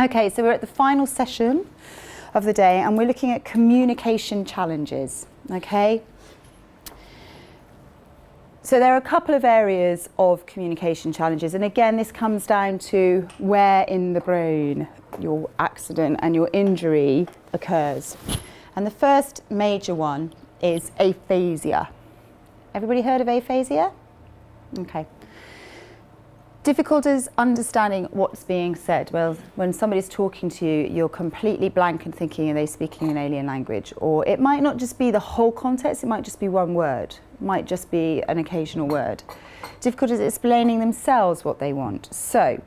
Okay, so we're at the final session of the day and we're looking at communication challenges, okay? So there are a couple of areas of communication challenges, and again this comes down to where in the brain your accident and your injury occurs. And the first major one is aphasia. Everybody heard of aphasia? Okay. Difficulties understanding what's being said. Well, when somebody's talking to you, you're completely blank and thinking, are they speaking an alien language? Or it might not just be the whole context, it might just be one word. It might just be an occasional word. Difficulties explaining themselves what they want. So,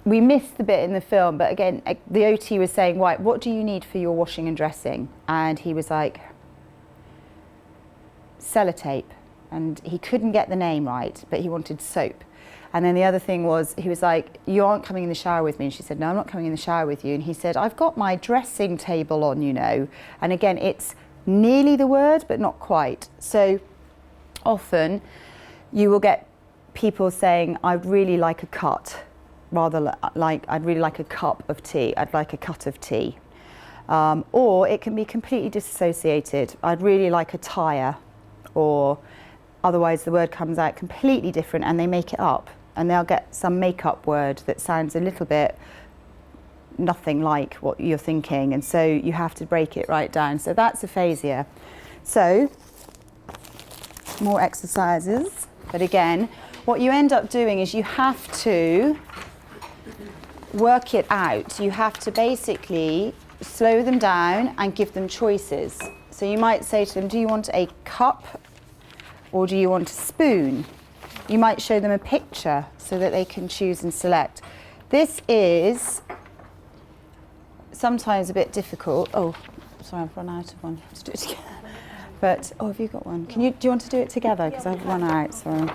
we missed the bit in the film, but again, the OT was saying, right, what do you need for your washing and dressing? And he was like, sellotape. And he couldn't get the name right, but he wanted soap. And then the other thing was, he was like, you aren't coming in the shower with me. And she said, no, I'm not coming in the shower with you. And he said, I've got my dressing table on, you know. And again, it's nearly the word, but not quite. So often you will get people saying, I'd really like a cut, rather like, I'd really like a cup of tea. I'd like a cut of tea. Or it can be completely disassociated. I'd really like a tyre. Or otherwise the word comes out completely different and they make it up. And they'll get some make-up word that sounds a little bit nothing like what you're thinking, and so you have to break it right down. So that's aphasia. So, more exercises. But again, what you end up doing is you have to work it out. You have to basically slow them down and give them choices. So you might say to them, do you want a cup or do you want a spoon? You might show them a picture so that they can choose and select. This is sometimes a bit difficult. Oh, sorry, I've run out of one. Let's do it together. But, oh, have you got one? Do you want to do it together? Because I've run out, sorry.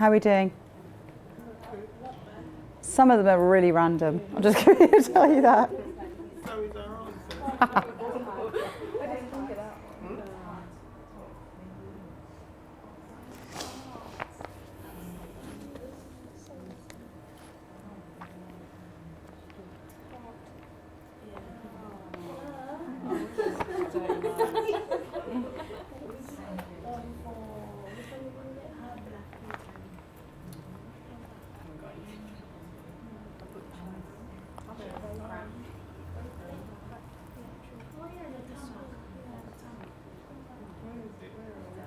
How are we doing? Some of them are really random. I'm just going to tell you that.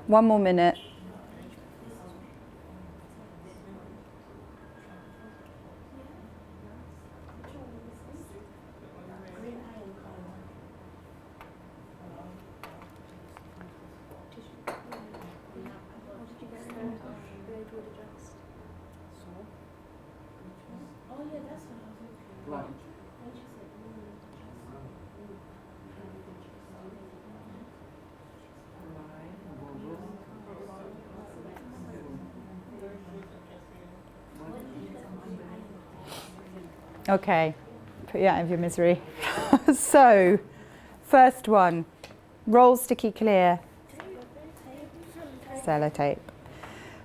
One more minute. Okay, put you out of your misery. So, first one, roll sticky clear. Sellotape.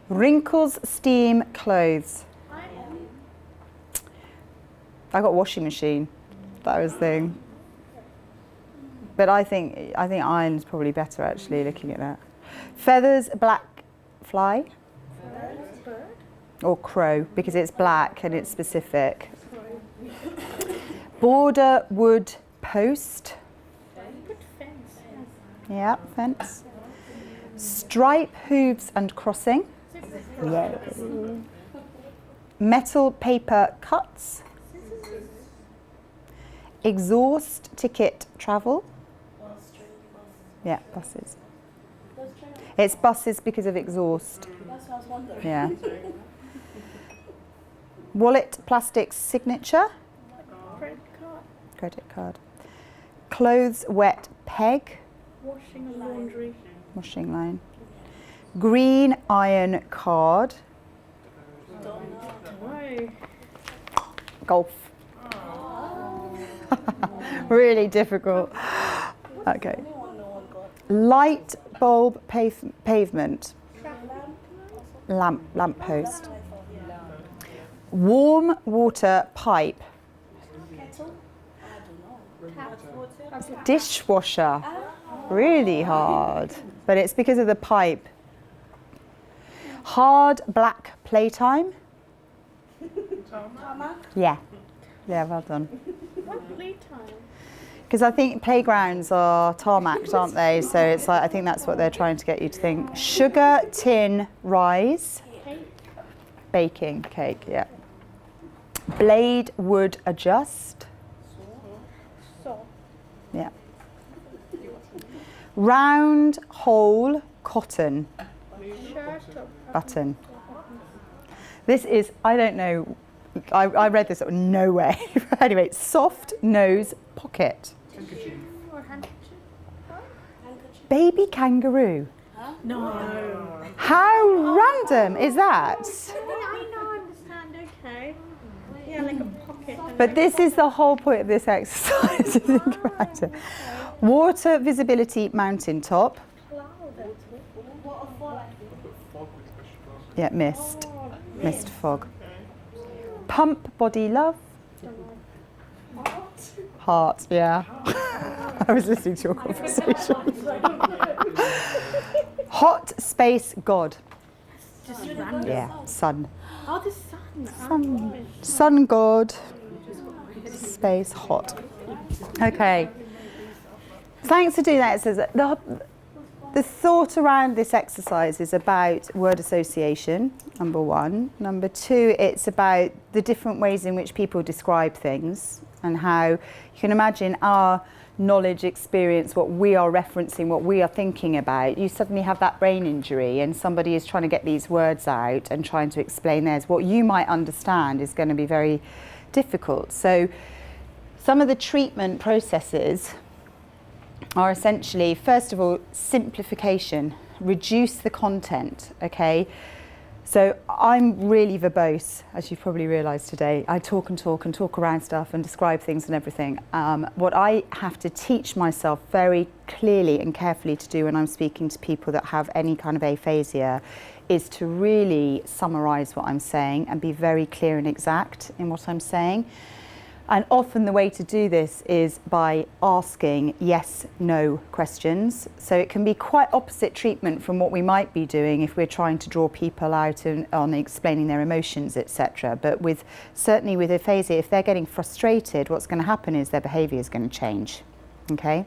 Wrinkles steam clothes. I got washing machine. That was the thing. But I think iron's probably better actually looking at that. Feathers black fly. Or crow because it's black and it's specific. Border wood post. Yeah, fence. Stripe hooves and crossing. Yeah. Metal paper cuts. Exhaust ticket travel. Yeah, buses. It's buses because of exhaust. That's what I was wondering. Yeah. Wallet plastic signature. Credit card. Clothes wet peg. Washing and laundry. Washing line. Green iron card. Golf. Really difficult. Okay. Light bulb pavement. Lamp post. Warm water pipe. Dishwasher. Really hard. But it's because of the pipe. Hard black playtime. Yeah. Yeah, well done. What playtime? Because I think playgrounds are tarmacs, aren't they? So it's like, I think that's what they're trying to get you to think. Sugar tin rise. Baking cake, yeah. Blade wood adjust. Yeah. Round hole cotton. Button. This is, I don't know, I read this, no way. Anyway, soft nose pocket. Baby kangaroo. Huh? No. How random is that? I know, I understand, okay. Yeah, like a pocket. But this is the whole point of this exercise, to think about it. Water visibility mountaintop. Yeah, mist. Mist fog. Pump body love. Heart, yeah. I was listening to your conversation. Hot space god. Just random. Yeah, sun. Oh, the sun. Sun. Sun god. Space hot. Okay. Thanks for doing that. It says that the thought around this exercise is about word association, number one. Number two, it's about the different ways in which people describe things and how you can imagine our knowledge, experience, what we are referencing, what we are thinking about. You suddenly have that brain injury and somebody is trying to get these words out and trying to explain theirs. What you might understand is going to be very difficult. So some of the treatment processes are essentially, first of all, simplification, reduce the content, okay? So I'm really verbose, as you've probably realised today. I talk and talk and talk around stuff and describe things and everything. What I have to teach myself very clearly and carefully to do when I'm speaking to people that have any kind of aphasia is to really summarise what I'm saying and be very clear and exact in what I'm saying. And often the way to do this is by asking yes, no questions. So it can be quite opposite treatment from what we might be doing if we're trying to draw people out on explaining their emotions, etc. But certainly with aphasia, if they're getting frustrated, what's going to happen is their behaviour is going to change. Okay?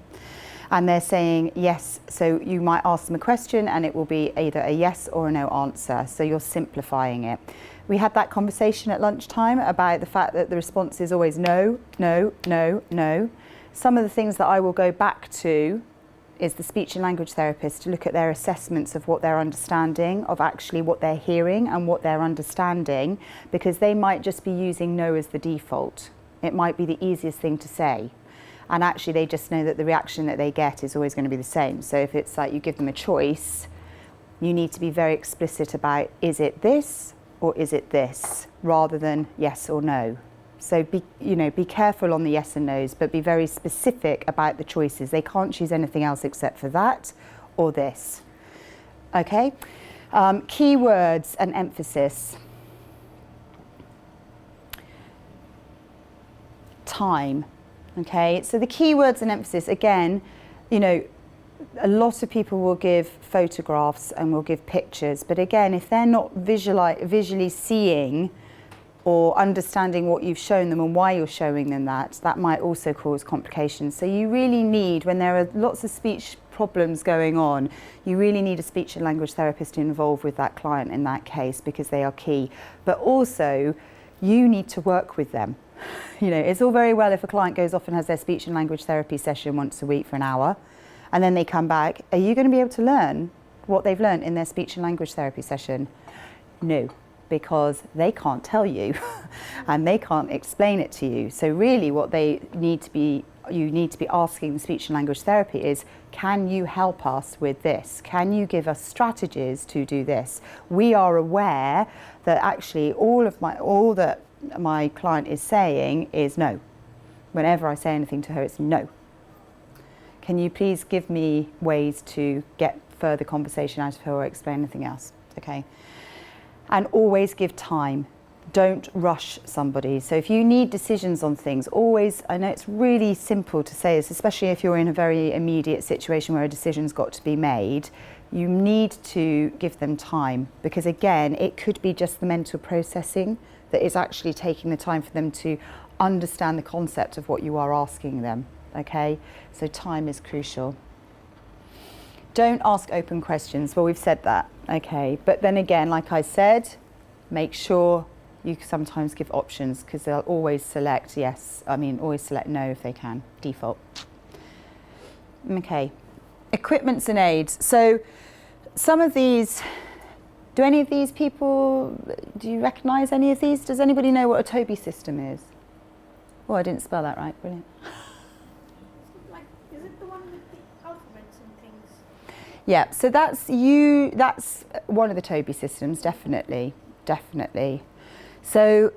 And they're saying yes, so you might ask them a question and it will be either a yes or a no answer. So you're simplifying it. We had that conversation at lunchtime about the fact that the response is always no, no, no, no. Some of the things that I will go back to is the speech and language therapist to look at their assessments of what they're understanding, of actually what they're hearing and what they're understanding, because they might just be using no as the default. It might be the easiest thing to say. And actually they just know that the reaction that they get is always going to be the same. So if it's like you give them a choice, you need to be very explicit about, is it this or is it this, rather than yes or no. So be careful on the yes and no's, but be very specific about the choices. They can't choose anything else except for that or this. Okay? Key words and emphasis. Time. Okay, so the key words and emphasis, again, a lot of people will give photographs and will give pictures, but again, if they're not visually seeing or understanding what you've shown them and why you're showing them that might also cause complications. So you really need, when there are lots of speech problems going on, you really need a speech and language therapist involved with that client in that case, because they are key. But also, you need to work with them. It's all very well if a client goes off and has their speech and language therapy session once a week for an hour, and then they come back. Are you going to be able to learn what they've learned in their speech and language therapy session? No, because they can't tell you and they can't explain it to you. So really what you need to be asking the speech and language therapy is, can you help us with this? Can you give us strategies to do this? We are aware that actually all that my client is saying is no. Whenever I say anything to her, it's no. Can you please give me ways to get further conversation out of her or explain anything else? Okay. And always give time. Don't rush somebody. So if you need decisions on things, always, I know it's really simple to say this, especially if you're in a very immediate situation where a decision's got to be made, you need to give them time, because again, it could be just the mental processing that is actually taking the time for them to understand the concept of what you are asking them, okay? So time is crucial. Don't ask open questions. Well, we've said that, okay? But then again, like I said, make sure you sometimes give options, because they'll always select always select no if they can, default. Okay, equipments and aids. So some of these, do any of these people, do you recognise any of these? Does anybody know what a Toby system is? Oh, I didn't spell that right, brilliant. Is it the one with the alphabets and things? Yeah, so that's one of the Toby systems, definitely. So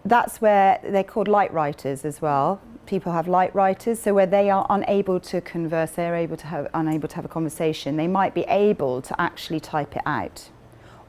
that's where they're called light writers as well. People have light writers, so where they are unable to converse, they're unable to have a conversation, they might be able to actually type it out.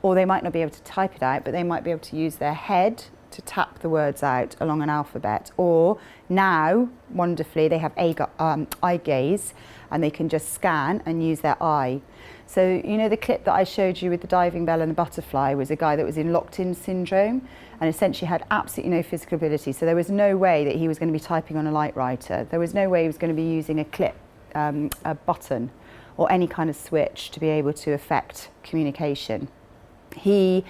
Or they might not be able to type it out, but they might be able to use their head to tap the words out along an alphabet. Or now, wonderfully, they have eye gaze, and they can just scan and use their eye. So the clip that I showed you with the diving bell and the butterfly was a guy that was in locked-in syndrome and essentially had absolutely no physical ability. So there was no way that he was going to be typing on a light writer. There was no way he was going to be using a clip, a button, or any kind of switch to be able to affect communication. He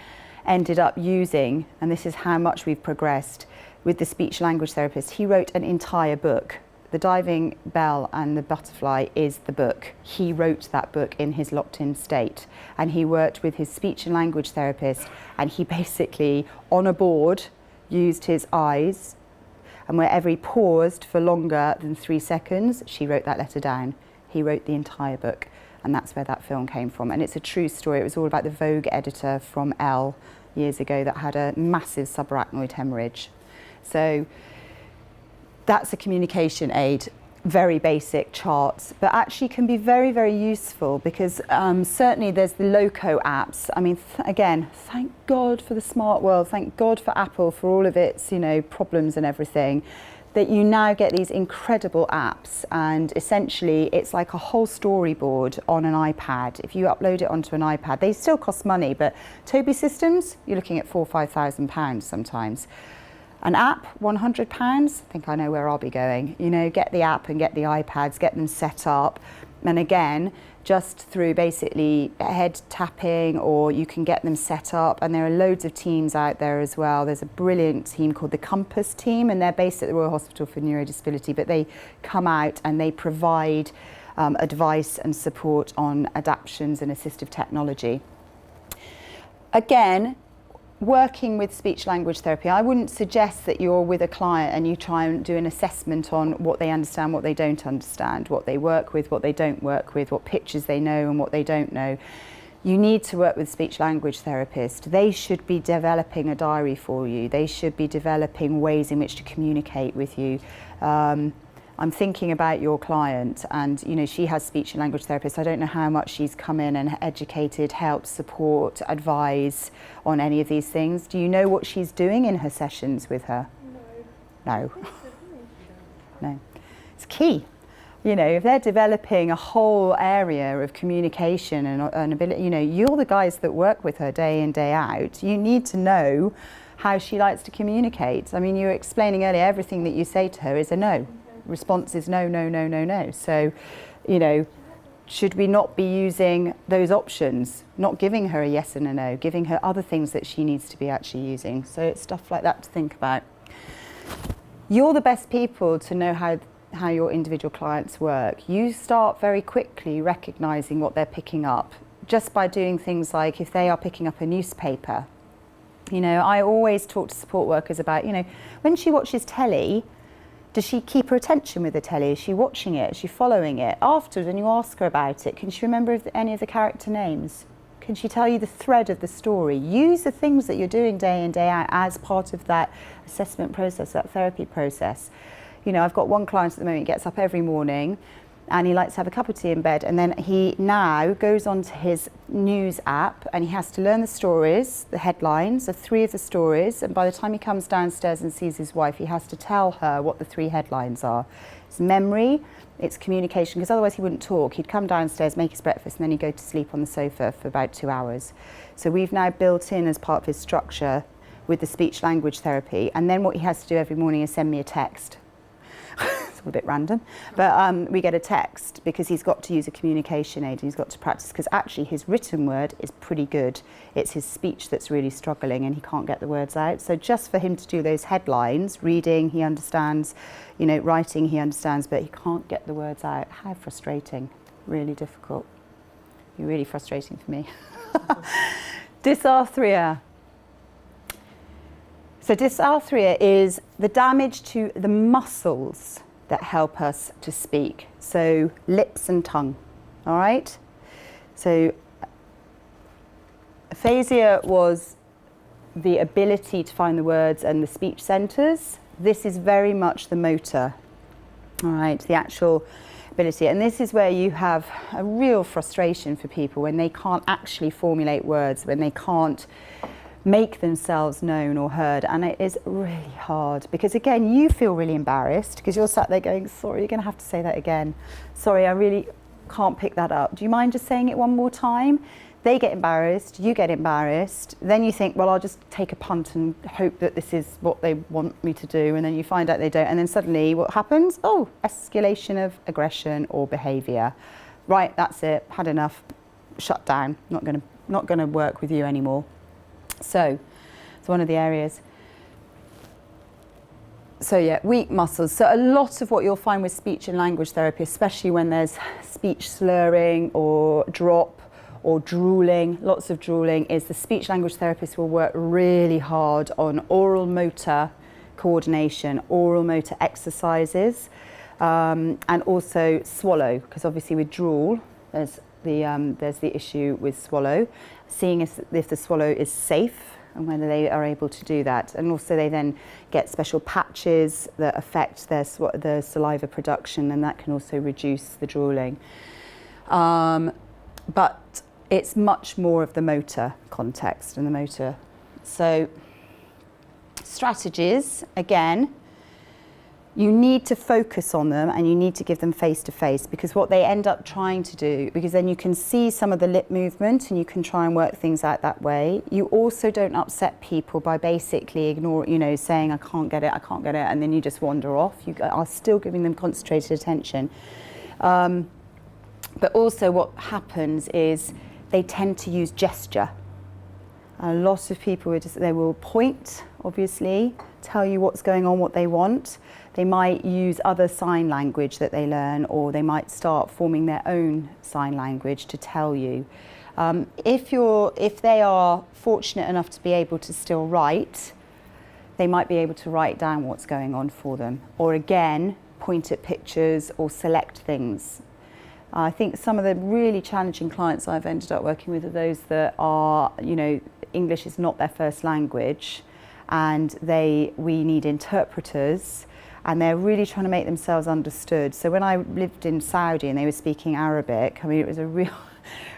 ended up using, and this is how much we've progressed with the speech language therapist, he wrote an entire book. The Diving Bell and the Butterfly is the book. He wrote that book in his locked-in state, and he worked with his speech and language therapist, and he basically, on a board, used his eyes, and wherever he paused for longer than 3 seconds, she wrote that letter down. He wrote the entire book. And that's where that film came from. And it's a true story. It was all about the Vogue editor from Elle years ago that had a massive subarachnoid hemorrhage. So that's a communication aid, very basic charts, but actually can be very, very useful because certainly there's the Loco apps. I mean, again, thank God for the smart world, thank God for Apple for all of its, you know, problems and everything, that you now get these incredible apps, and essentially it's like a whole storyboard on an iPad. If you upload it onto an iPad, they still cost money, but Toby systems, you're looking at £4,000 or £5,000 sometimes. An app, £100, I think I know where I'll be going. You know, get the app and get the iPads, get them set up. And again, just through basically head tapping, or you can get them set up. And there are loads of teams out there as well. There's a brilliant team called the Compass team, and they're based at the Royal Hospital for Neurodisability, but they come out and they provide advice and support on adaptions and assistive technology. Again, working with speech language therapy, I wouldn't suggest that you're with a client and you try and do an assessment on what they understand, what they don't understand, what they work with, what they don't work with, what pictures they know and what they don't know. You need to work with speech language therapists. They should be developing a diary for you. They should be developing ways in which to communicate with you. I'm thinking about your client, and you know, she has speech and language therapists. I don't know how much she's come in and educated, helped, support, advise on any of these things. Do you know what she's doing in her sessions with her? No. No. It's key. You know, if they're developing a whole area of communication and ability, you know, you're the guys that work with her day in, day out. You need to know how she likes to communicate. I mean, you were explaining earlier, everything that you say to her is a no. Response is no, no, no, no, no. So, you know, should we not be using those options, not giving her a yes and a no, giving her other things that she needs to be actually using? So it's stuff like that to think about. You're the best people to know how your individual clients work. You start very quickly recognizing what they're picking up just by doing things like if they are picking up a newspaper. You know, I always talk to support workers about, you know, when she watches telly, does she keep her attention with the telly? Is she watching it? Is she following it? Afterwards, when you ask her about it, can she remember any of the character names? Can she tell you the thread of the story? Use the things that you're doing day in, day out as part of that assessment process, that therapy process. You know, I've got one client at the moment, gets up every morning and he likes to have a cup of tea in bed, and then he now goes onto his news app and he has to learn the stories, the headlines of 3 of the stories, and by the time he comes downstairs and sees his wife, he has to tell her what the 3 headlines are. It's memory, it's communication, because otherwise he wouldn't talk. He'd come downstairs, make his breakfast, and then he'd go to sleep on the sofa for about 2 hours. So we've now built in as part of his structure with the speech language therapy, and then what he has to do every morning is send me a text. It's all a bit random, but we get a text because he's got to use a communication aid. He's got to practice, because actually his written word is pretty good. It's his speech that's really struggling and he can't get the words out. So just for him to do those headlines, reading he understands, you know, writing he understands, but he can't get the words out. How frustrating, really difficult. You're really frustrating for me. Dysarthria. So dysarthria is the damage to the muscles that help us to speak. So lips and tongue, all right? So aphasia was the ability to find the words and the speech centres. This is very much the motor, all right, the actual ability. And this is where you have a real frustration for people when they can't actually formulate words, when they can't make themselves known or heard, and it is really hard because again you feel really embarrassed because you're sat there going, sorry, you're going to have to say that again, sorry, I really can't pick that up, do you mind just saying it one more time? They get embarrassed, you get embarrassed, then you think, well, I'll just take a punt and hope that this is what they want me to do, and then you find out they don't, and then suddenly what happens? Oh, escalation of aggression or behaviour. Right, that's it, had enough, shut down, not going to work with you anymore. So it's one of the areas. So yeah, weak muscles. So a lot of what you'll find with speech and language therapy, especially when there's speech slurring or drop or drooling, lots of drooling, is the speech language therapist will work really hard on oral motor coordination, oral motor exercises, and also swallow, because obviously with drool, there's there's the issue with swallow, seeing if the swallow is safe and whether they are able to do that. And also they then get special patches that affect their saliva production, and that can also reduce the drooling. But it's much more of the motor context and the motor. So strategies, again, you need to focus on them and you need to give them face to face, because what they end up trying to do, because then you can see some of the lip movement and you can try and work things out that way. You also don't upset people by basically saying I can't get it, and then you just wander off. You are still giving them concentrated attention. But also what happens is they tend to use gesture. A lot of people they will point, obviously, tell you what's going on, what they want. They might use other sign language that they learn, or they might start forming their own sign language to tell you. If they are fortunate enough to be able to still write, they might be able to write down what's going on for them, or again, point at pictures or select things. I think some of the really challenging clients I've ended up working with are those that are, English is not their first language, and we need interpreters, and they're really trying to make themselves understood. So when I lived in Saudi and they were speaking Arabic, it was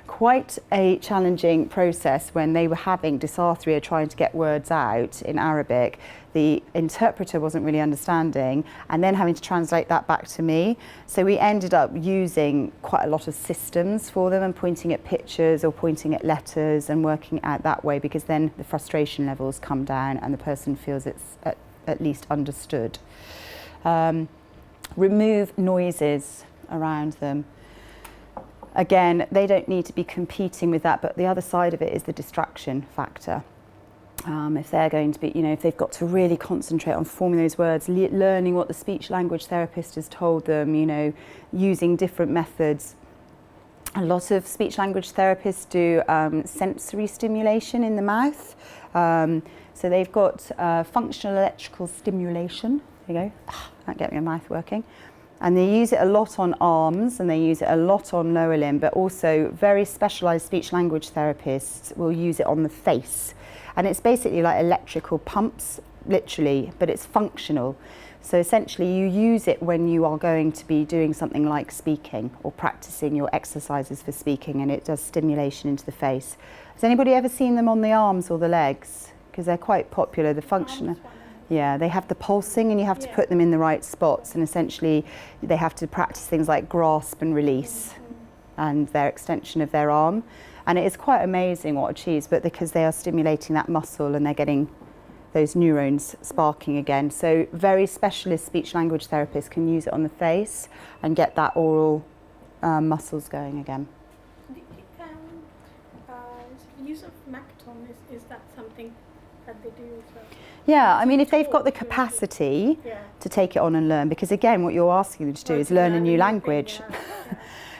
quite a challenging process when they were having dysarthria trying to get words out in Arabic. The interpreter wasn't really understanding, and then having to translate that back to me. So we ended up using quite a lot of systems for them and pointing at pictures or pointing at letters and working out that way, because then the frustration levels come down and the person feels it's at least understood. Remove noises around them. Again, they don't need to be competing with that, but the other side of it is the distraction factor. If they're going to be, if they've got to really concentrate on forming those words, learning what the speech language therapist has told them, using different methods. A lot of speech language therapists do sensory stimulation in the mouth. So they've got functional electrical stimulation. There you go. That get my mouth working. And they use it a lot on arms, and they use it a lot on lower limb, but also very specialised speech language therapists will use it on the face. And it's basically like electrical pumps, literally, but it's functional. So essentially you use it when you are going to be doing something like speaking or practicing your exercises for speaking, and it does stimulation into the face. Has anybody ever seen them on the arms or the legs? Because they're quite popular, the function. Yeah, they have the pulsing, and you have to put them in the right spots, and essentially they have to practice things like grasp and release and their extension of their arm. And it is quite amazing what achieves, but because they are stimulating that muscle and they're getting those neurons sparking again. So very specialist speech language therapists can use it on the face and get that oral muscles going again. Use of Macaton, is that something that they do as well? Yeah, if they've got the capacity to take it on and learn, because again, what you're asking them to do is learn a new language.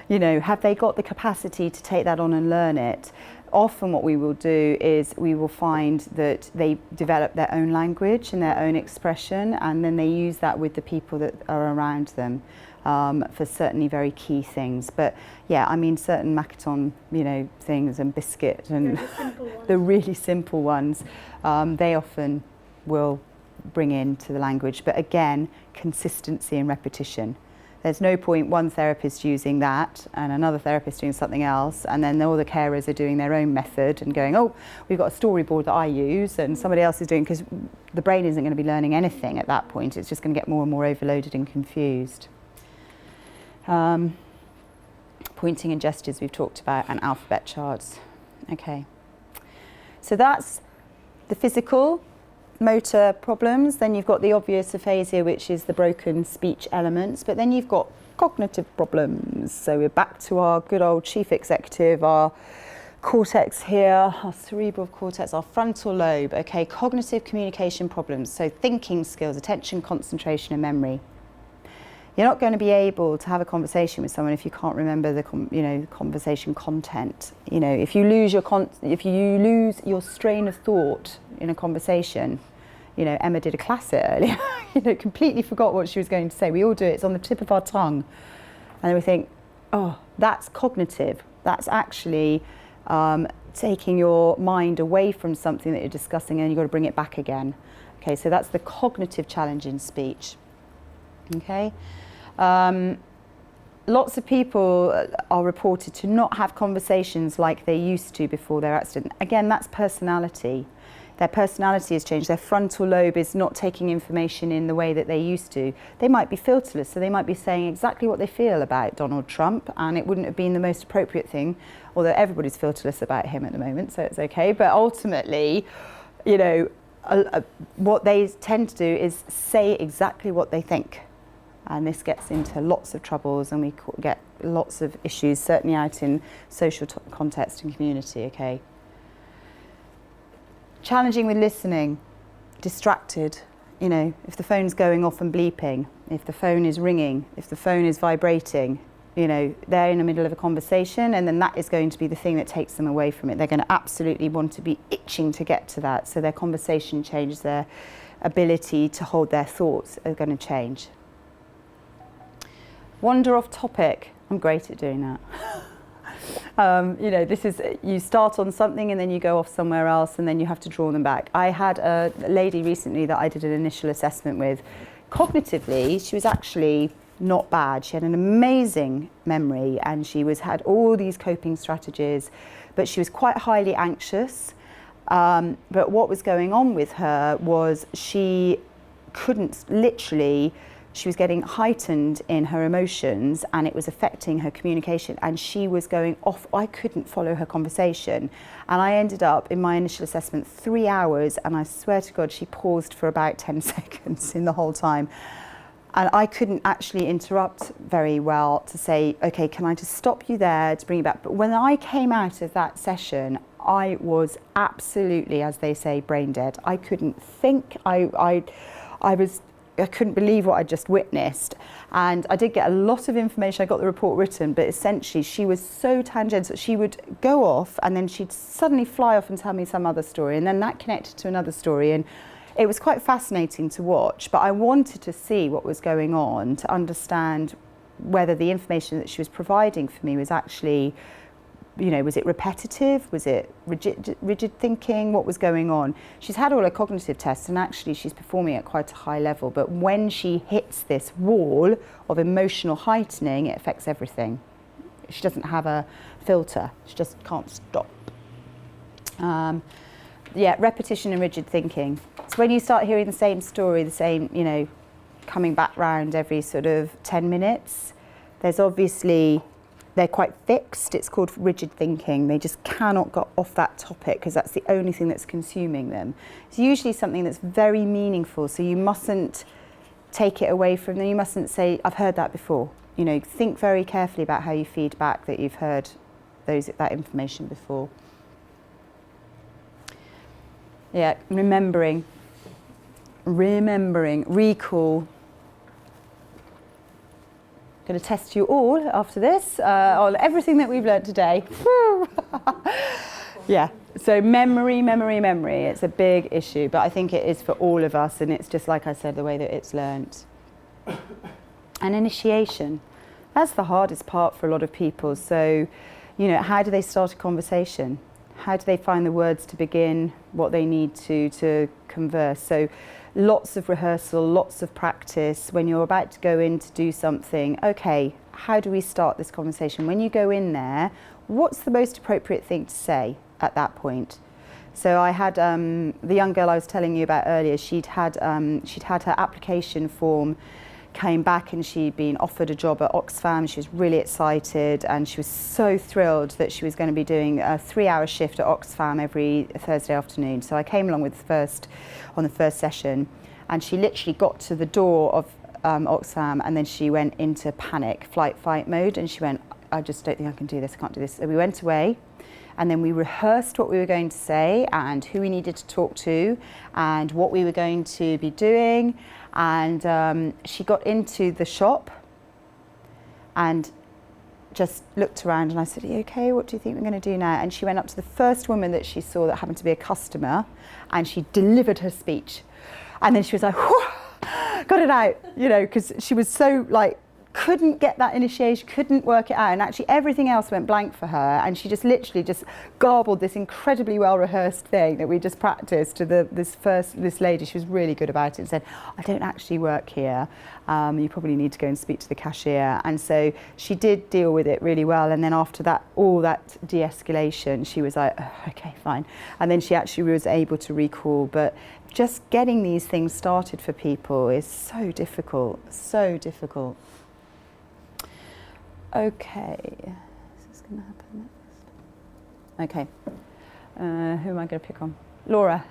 Have they got the capacity to take that on and learn it? Often what we will do is we will find that they develop their own language and their own expression, and then they use that with the people that are around them for certainly very key things. But yeah, certain Macaton, things and biscuit and the really simple ones, they often will bring into the language. But again, consistency and repetition. There's no point one therapist using that and another therapist doing something else, and then all the carers are doing their own method and going, oh, we've got a storyboard that I use and somebody else is doing, because the brain isn't going to be learning anything at that point. It's just going to get more and more overloaded and confused. Pointing and gestures we've talked about, and alphabet charts. Okay, so that's the physical motor problems. Then you've got the obvious aphasia, which is the broken speech elements, but then you've got cognitive problems. So we're back to our good old chief executive, our cortex here, our cerebral cortex, our frontal lobe. Okay, cognitive communication problems, so thinking skills, attention, concentration and memory. You're not going to be able to have a conversation with someone if you can't remember the conversation content. If you lose your strain of thought in a conversation, Emma did a class it earlier, completely forgot what she was going to say. We all do it. It's on the tip of our tongue, and then we think, oh, that's cognitive. That's actually taking your mind away from something that you're discussing, and you've got to bring it back again. Okay, so that's the cognitive challenge in speech. Okay. Lots of people are reported to not have conversations like they used to before their accident. Again, that's personality. Their personality has changed. Their frontal lobe is not taking information in the way that they used to. They might be filterless, so they might be saying exactly what they feel about Donald Trump, and it wouldn't have been the most appropriate thing, although everybody's filterless about him at the moment, so it's okay. But ultimately, you know, what they tend to do is say exactly what they think. And this gets into lots of troubles, and we get lots of issues, certainly out in social context and community, okay? Challenging with listening, distracted, you know, if the phone's going off and bleeping, if the phone is ringing, if the phone is vibrating, you know, they're in the middle of a conversation, and then that is going to be the thing that takes them away from it. They're going to absolutely want to be itching to get to that, so their conversation changes, their ability to hold their thoughts are going to change. Wander off topic. I'm great at doing that. You know, this is, you start on something and then you go off somewhere else, and then you have to draw them back. I had a lady recently that I did an initial assessment with. Cognitively, she was actually not bad. She had an amazing memory, and she had all these coping strategies, but she was quite highly anxious. But what was going on with her was she couldn't literally, she was getting heightened in her emotions, and it was affecting her communication, and she was going off. I couldn't follow her conversation, and I ended up in my initial assessment 3 hours, and I swear to God she paused for about 10 seconds in the whole time, and I couldn't actually interrupt very well to say, okay, can I just stop you there to bring you back? But when I came out of that session, I was absolutely, as they say, brain dead. I couldn't think. I couldn't believe what I just witnessed, and I did get a lot of information. I got the report written, but essentially she was so tangential. She would go off, and then she'd suddenly fly off and tell me some other story, and then that connected to another story, and it was quite fascinating to watch. But I wanted to see what was going on to understand whether the information that she was providing for me was actually, you know, was it repetitive? Was it rigid thinking? What was going on? She's had all her cognitive tests, and actually she's performing at quite a high level. But when she hits this wall of emotional heightening, it affects everything. She doesn't have a filter. She just can't stop. Repetition and rigid thinking. So when you start hearing the same story, the same, you know, coming back round every sort of 10 minutes, there's obviously, they're quite fixed. It's called rigid thinking. They just cannot get off that topic because that's the only thing that's consuming them. It's usually something that's very meaningful, so you mustn't take it away from them. You mustn't say, I've heard that before. You know, think very carefully about how you feed back that you've heard that information before. Yeah, remembering, recall. Going to test you all after this on everything that we've learned today. Yeah, so memory. It's a big issue, but I think it is for all of us, and it's just like I said, the way that it's learnt. And initiation. That's the hardest part for a lot of people. So, you know, how do they start a conversation? How do they find the words to begin what they need to converse? So lots of rehearsal, lots of practice. When you're about to go in to do something, okay, how do we start this conversation? When you go in there, what's the most appropriate thing to say at that point? So I had the young girl I was telling you about earlier, she'd had her application form, came back, and she'd been offered a job at Oxfam. She was really excited, and she was so thrilled that she was going to be doing a 3-hour shift at Oxfam every Thursday afternoon. So I came along with on the first session, and she literally got to the door of Oxfam, and then she went into panic, fight mode, and she went, I just don't think I can do this, I can't do this. So we went away, and then we rehearsed what we were going to say and who we needed to talk to and what we were going to be doing. And she got into the shop and just looked around, and I said, are you okay? What do you think we're going to do now? And she went up to the first woman that she saw that happened to be a customer, and she delivered her speech. And then she was like, whew, got it out, you know, because she was so like couldn't get that initiation, couldn't work it out, and actually everything else went blank for her, and she just literally just garbled this incredibly well rehearsed thing that we just practiced to this lady. She was really good about it, and said, I don't actually work here, you probably need to go and speak to the cashier. And so she did deal with it really well, and then after that, all that de-escalation, she was like, oh, okay, fine, and then she actually was able to recall. But just getting these things started for people is so difficult, so difficult. Okay, is this going to happen next? Okay, who am I going to pick on? Laura,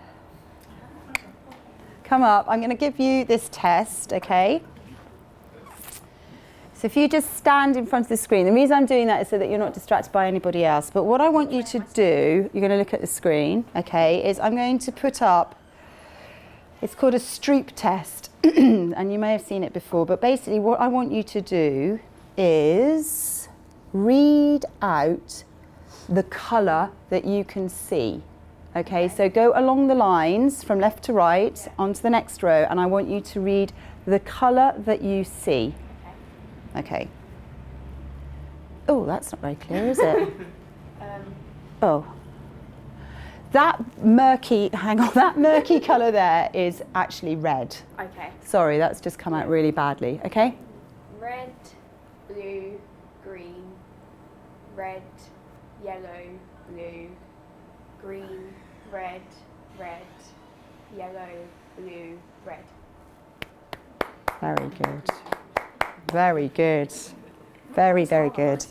come up. I'm going to give you this test, okay? So if you just stand in front of the screen, the reason I'm doing that is so that you're not distracted by anybody else. But what I want you to do, you're going to look at the screen, okay, is I'm going to put up, it's called a Stroop Test, and you may have seen it before, but basically what I want you to do is read out the colour that you can see. Okay, so go along the lines from left to right onto the next row, and I want you to read the colour that you see. Okay. Oh, that's not very clear, is it? Oh. That murky, hang on, that murky colour there is actually red. Okay. Sorry, that's just come out really badly, okay? Red, blue, green, red, yellow, blue, green, red, red, yellow, blue, red. Very good. Very good. Very, very good.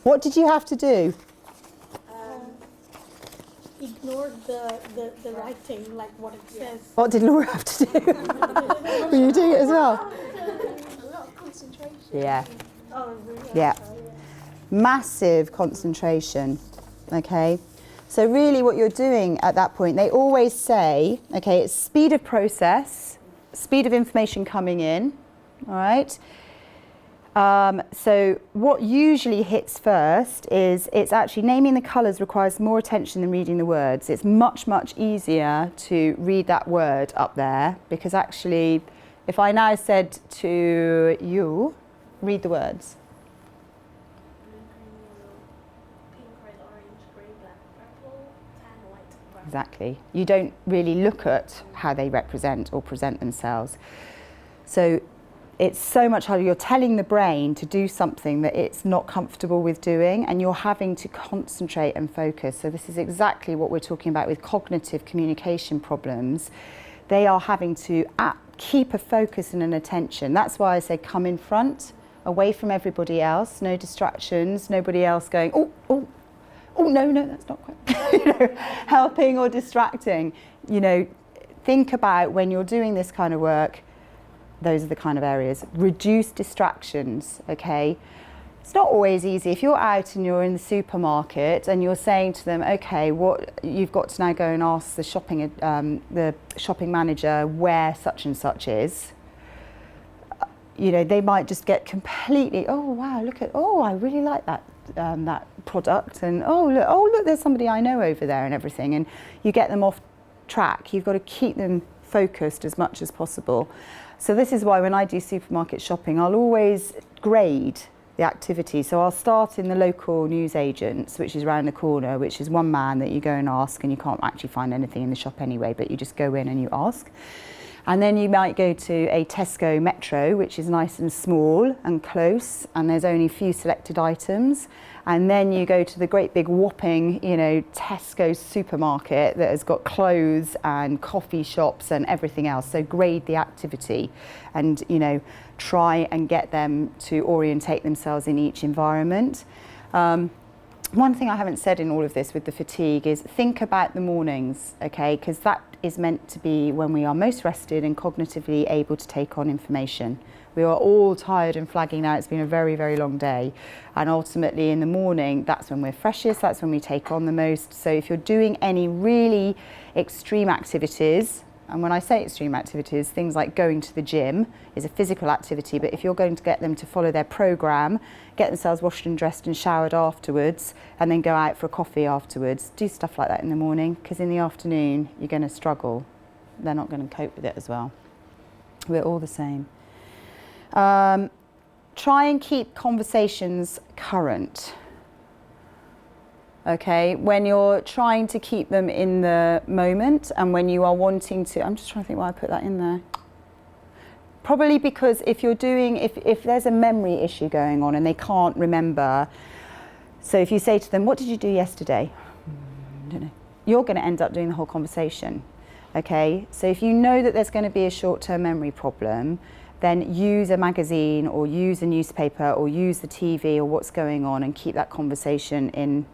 What did you have to do? Ignore the writing, like what it says. What did Laura have to do? Were you doing it as well? A lot of concentration. Yeah. Oh, really? Yeah. Massive concentration. Okay. So really what you're doing at that point, they always say, okay, it's speed of process, speed of information coming in, all right? So what usually hits first is it's actually naming the colours requires more attention than reading the words. It's much, much easier to read that word up there, because actually if I now said to you, read the words. Exactly. You don't really look at how they represent or present themselves. So it's so much harder. You're telling the brain to do something that it's not comfortable with doing, and you're having to concentrate and focus. So this is exactly what we're talking about with cognitive communication problems. They are having to keep a focus and an attention. That's why I say come in front, away from everybody else, no distractions, nobody else going, oh, no, that's not quite, helping or distracting. Think about when you're doing this kind of work, those are the kind of areas. Reduce distractions, okay? It's not always easy. If you're out and you're in the supermarket and you're saying to them, okay, what you've got to now go and ask the shopping manager where such and such is. They might just get completely, oh wow, I really like that product, and look, there's somebody I know over there and everything, and you get them off track. You've got to keep them focused as much as possible. So this is why when I do supermarket shopping, I'll always grade the activity. So I'll start in the local newsagents, which is around the corner, which is one man that you go and ask, and you can't actually find anything in the shop anyway, but you just go in and you ask. And then you might go to a Tesco Metro, which is nice and small and close, and there's only a few selected items. And then you go to the great big whopping, Tesco supermarket that has got clothes and coffee shops and everything else. So grade the activity and, try and get them to orientate themselves in each environment. One thing I haven't said in all of this with the fatigue is think about the mornings, okay? Because that is meant to be when we are most rested and cognitively able to take on information. We are all tired and flagging now. It's been a very, very long day. And ultimately in the morning, that's when we're freshest, that's when we take on the most. So if you're doing any really extreme activities, and when I say extreme activities, things like going to the gym is a physical activity, but if you're going to get them to follow their program, get themselves washed and dressed and showered afterwards, and then go out for a coffee afterwards, do stuff like that in the morning, because in the afternoon, you're going to struggle. They're not going to cope with it as well. We're all the same. try and keep conversations current. Okay, when you're trying to keep them in the moment and when you are wanting to, I'm just trying to think why I put that in there. Probably because if there's a memory issue going on and they can't remember, so if you say to them, what did you do yesterday? I don't know. You're going to end up doing the whole conversation. Okay, so if you know that there's going to be a short-term memory problem, then use a magazine or use a newspaper or use the TV or what's going on and keep that conversation in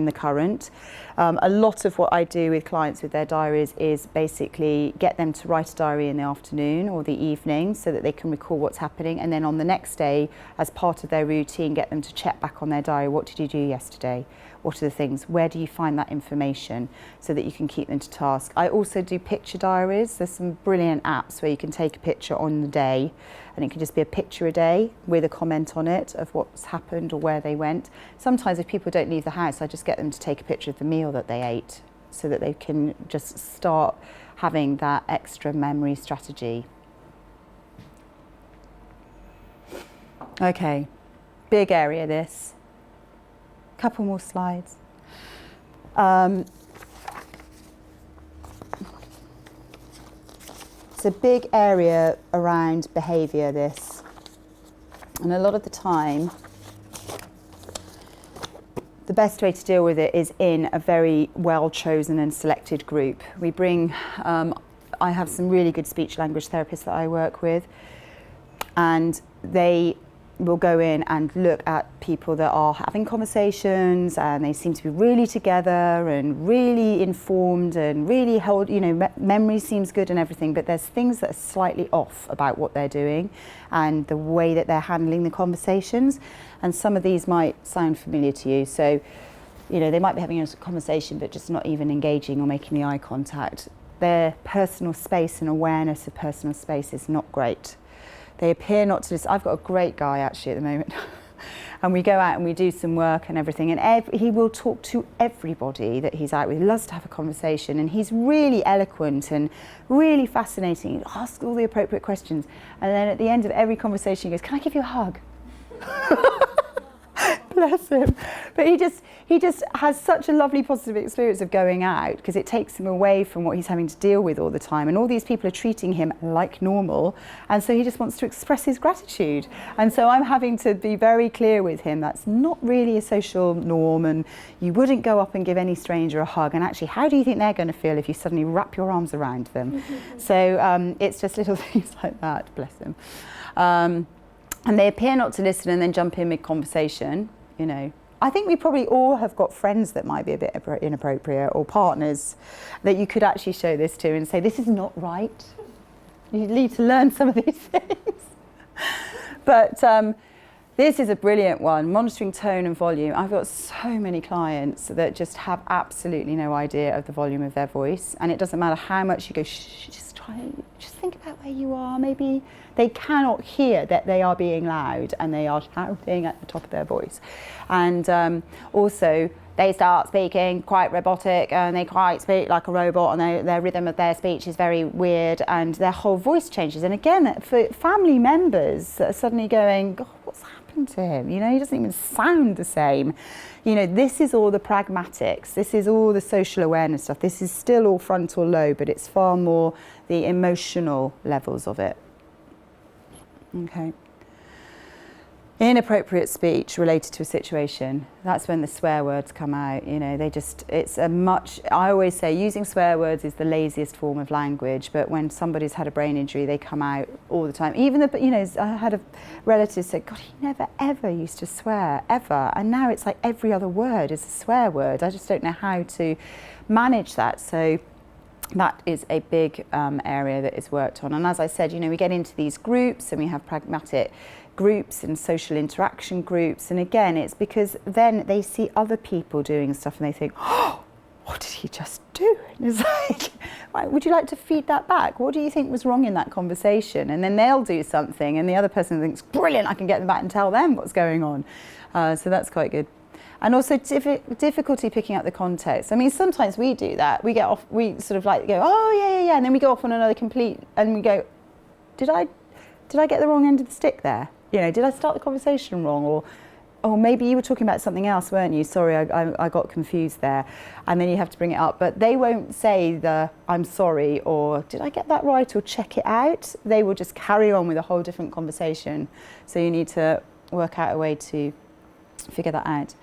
the current. A lot of what I do with clients with their diaries is basically get them to write a diary in the afternoon or the evening so that they can recall what's happening, and then on the next day, as part of their routine, get them to check back on their diary. What did you do yesterday? What are the things? Where do you find that information so that you can keep them to task? I also do picture diaries. There's some brilliant apps where you can take a picture on the day, and it can just be a picture a day with a comment on it of what's happened or where they went. Sometimes if people don't leave the house, I just get them to take a picture of the meal that they ate so that they can just start having that extra memory strategy. Okay, big area this. Couple more slides. It's a big area around behaviour, this. And a lot of the time, the best way to deal with it is in a very well-chosen and selected group. We bring, I have some really good speech language therapists that I work with, and they will go in and look at people that are having conversations and they seem to be really together and really informed and really hold, memory seems good and everything, but there's things that are slightly off about what they're doing and the way that they're handling the conversations. And some of these might sound familiar to you. So, they might be having a conversation but just not even engaging or making the eye contact. Their personal space and awareness of personal space is not great. They appear not to listen. I've got a great guy actually at the moment and we go out and we do some work and everything, and he will talk to everybody that he's out with. He loves to have a conversation, and he's really eloquent and really fascinating. He asks all the appropriate questions, and then at the end of every conversation he goes, "Can I give you a hug?" Bless him. But he just has such a lovely positive experience of going out, because it takes him away from what he's having to deal with all the time, and all these people are treating him like normal, and so he just wants to express his gratitude. And so I'm having to be very clear with him that's not really a social norm, and you wouldn't go up and give any stranger a hug, and actually how do you think they're going to feel if you suddenly wrap your arms around them? So it's just little things like that, bless him. And they appear not to listen and then jump in mid-conversation. I think we probably all have got friends that might be a bit inappropriate, or partners that you could actually show this to and say, this is not right. You need to learn some of these things. But this is a brilliant one, monitoring tone and volume. I've got so many clients that just have absolutely no idea of the volume of their voice, and it doesn't matter how much you go, shh, just think about where you are. Maybe they cannot hear that they are being loud and they are shouting at the top of their voice. And also they start speaking quite robotic, and they quite speak like a robot, and their rhythm of their speech is very weird, and their whole voice changes. And again, for family members that are suddenly going, God, what's happened to him? He doesn't even sound the same. This is all the pragmatics. This is all the social awareness stuff. This is still all frontal lobe, but it's far more the emotional levels of it. Okay. Inappropriate speech related to a situation. That's when the swear words come out. I always say using swear words is the laziest form of language, but when somebody's had a brain injury, they come out all the time. I had a relative say, God, he never ever used to swear, ever. And now it's like every other word is a swear word. I just don't know how to manage that. So that is a big area that is worked on. And as I said, we get into these groups and we have pragmatic groups and social interaction groups. And again, it's because then they see other people doing stuff and they think, oh, what did he just do? And it's like, right, would you like to feed that back? What do you think was wrong in that conversation? And then they'll do something and the other person thinks, brilliant, I can get them back and tell them what's going on. So that's quite good. And also difficulty picking up the context. I mean, sometimes we do that. We sort of like go, oh, yeah. And then we go off on another complete, and we go, did I get the wrong end of the stick there? you know, did I start the conversation wrong? Or, oh, maybe you were talking about something else, weren't you? Sorry, I got confused there. And then you have to bring it up. But they won't say I'm sorry, or did I get that right, or check it out. They will just carry on with a whole different conversation. So you need to work out a way to figure that out.